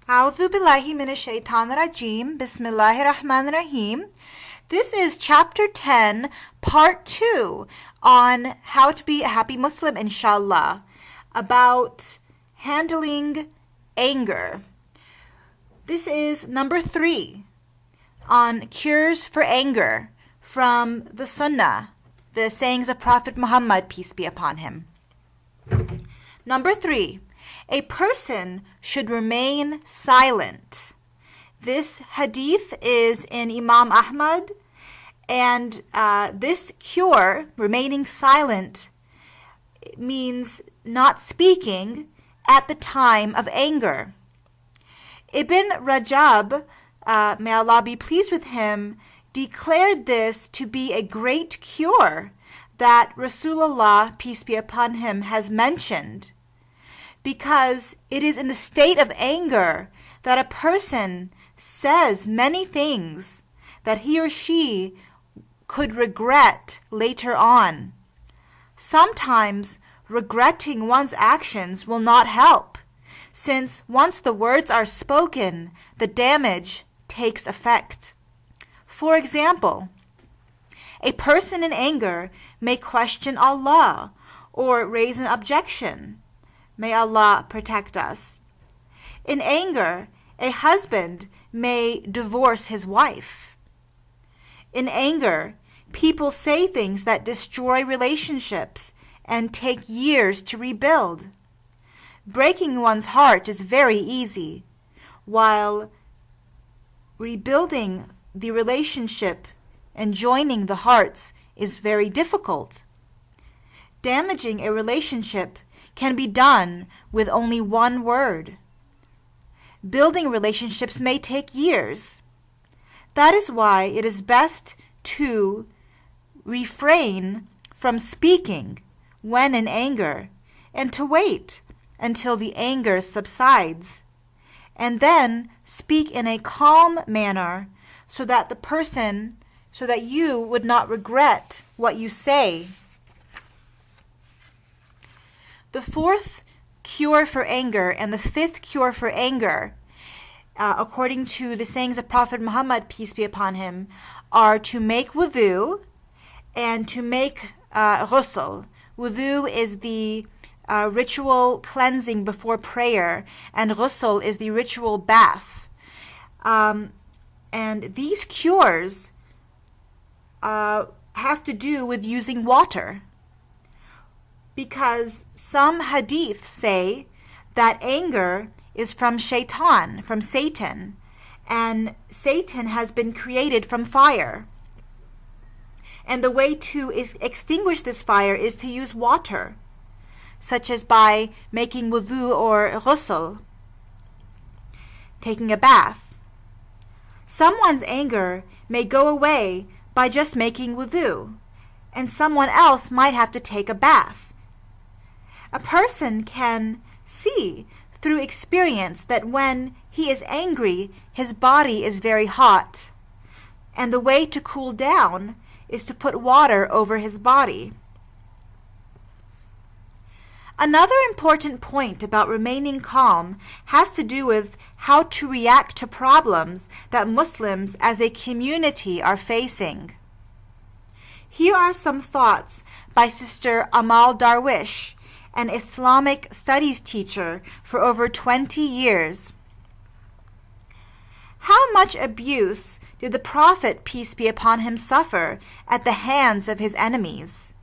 A'udhu billahi minash shaitanir rajim. Bismillahir rahmanir rahim. This is chapter 10, part 2 on how to be a happy Muslim, inshallah, about handling anger. This is number 3 on cures for anger from the Sunnah, the sayings of Prophet Muhammad, peace be upon him. Number 3. A person should remain silent. This hadith is in Imam Ahmad, and this cure, remaining silent, means not speaking at the time of anger. Ibn Rajab, may Allah be pleased with him, declared this to be a great cure that Rasulullah, peace be upon him, has mentioned, because it is in the state of anger that a person says many things that he or she could regret later on. Sometimes regretting one's actions will not help, since once the words are spoken, the damage takes effect. For example, a person in anger may question Allah or raise an objection. May Allah protect us. In anger, a husband may divorce his wife. In anger, people say things that destroy relationships and take years to rebuild. Breaking one's heart is very easy, while rebuilding the relationship and joining the hearts is very difficult. Damaging a relationship can be done with only one word. Building relationships may take years. That is why it is best to refrain from speaking when in anger and to wait until the anger subsides, and then speak in a calm manner so that you would not regret what you say. The 4th cure for anger and the 5th cure for anger, according to the sayings of Prophet Muhammad, peace be upon him, are to make wudu and to make ghusl. Wudu is the ritual cleansing before prayer, and ghusl is the ritual bath. And these cures have to do with using water, because some hadiths say that anger is from shaitan, from Satan, and Satan has been created from fire. And the way to extinguish this fire is to use water, such as by making wudu or ghusl, taking a bath. Someone's anger may go away by just making wudu, and someone else might have to take a bath. A person can see through experience that when he is angry, his body is very hot, and the way to cool down is to put water over his body. Another important point about remaining calm has to do with how to react to problems that Muslims as a community are facing. Here are some thoughts by Sister Amal Darwish, an Islamic studies teacher for over 20 years. How much abuse did the Prophet, peace be upon him, suffer at the hands of his enemies?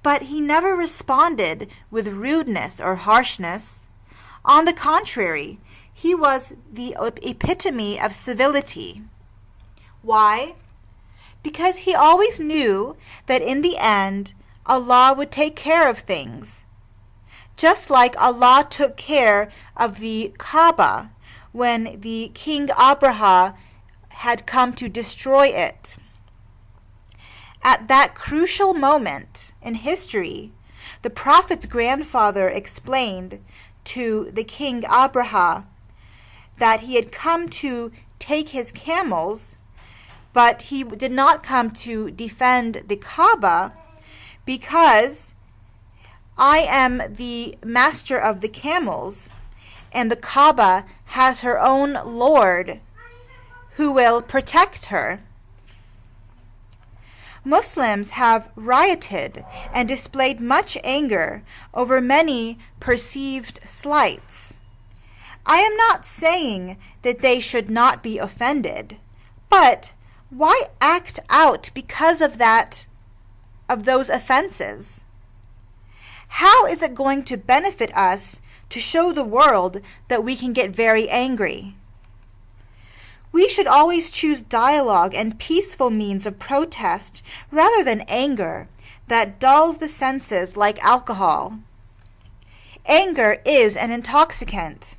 But he never responded with rudeness or harshness. On the contrary, he was the epitome of civility. Why? Because he always knew that in the end, Allah would take care of things. Just like Allah took care of the Kaaba when the King Abraha had come to destroy it. At that crucial moment in history, the Prophet's grandfather explained to the King Abraha that he had come to take his camels, but he did not come to defend the Kaaba, because I am the master of the camels, and the Kaaba has her own Lord who will protect her. Muslims have rioted and displayed much anger over many perceived slights. I am not saying that they should not be offended, but why act out because of those offenses? How is it going to benefit us to show the world that we can get very angry? We should always choose dialogue and peaceful means of protest rather than anger that dulls the senses like alcohol. Anger is an intoxicant.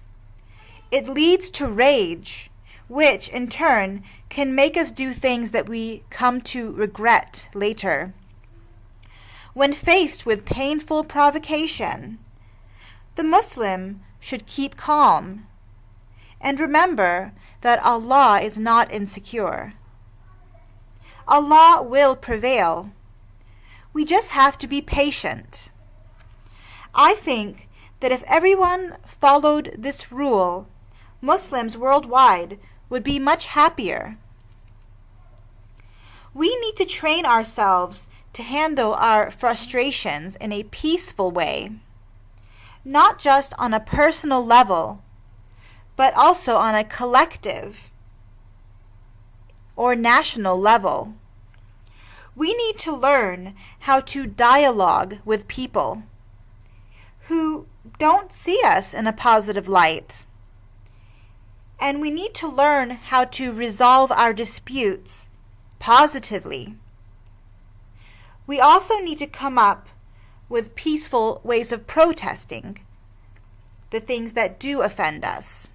It leads to rage, which in turn can make us do things that we come to regret later. When faced with painful provocation, the Muslim should keep calm and remember that Allah is not insecure. Allah will prevail. We just have to be patient. I think that if everyone followed this rule, Muslims worldwide would be much happier. We need to train ourselves to handle our frustrations in a peaceful way, not just on a personal level, but also on a collective or national level. We need to learn how to dialogue with people who don't see us in a positive light. And we need to learn how to resolve our disputes positively. We also need to come up with peaceful ways of protesting the things that do offend us.